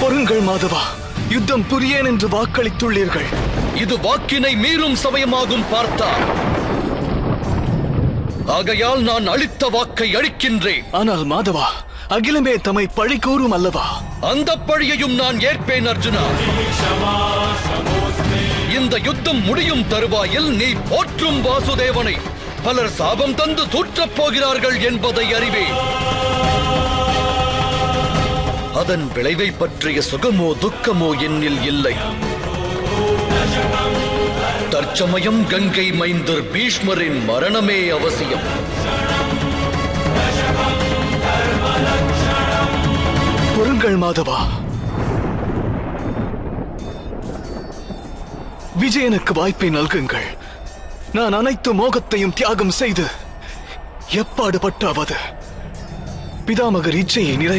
பொறுங்கள் மாதவா, யுத்தம் புரியேன் என்று வாக்களித்துள்ளீர்கள். இது வாக்கினை மீறும் சமயமாகும் பார்த்தா. ஆகையால் நான் அளித்த வாக்கை அளிக்கின்றேன். ஆனால் மாதவா, அகிலமே தம்மை பழி கூறும் அல்லவா? அந்த பழியையும் நான் ஏற்பேன் அர்ஜுனா. இந்த யுத்தம் முடியும் தருவாயில் நீ போற்றும் வாசுதேவனை பலர் சாபம் தந்து தூற்றப் போகிறார்கள் என்பதை அறிவேன். அதன் விளைவை பற்றிய சுகமோ துக்கமோ என்னில் இல்லை. தற்சமயம் கங்கை மைந்தர் பீஷ்மரின் மரணமே அவசியம். பொறுங்கள் மாதவா, விஜயனுக்கு வாய்ப்பை நல்குங்கள். நான் அனைத்து மோகத்தையும் தியாகம் செய்து எப்பாடுபட்டாவது பிதாமகர் இச்சையை நிறைவேற்ற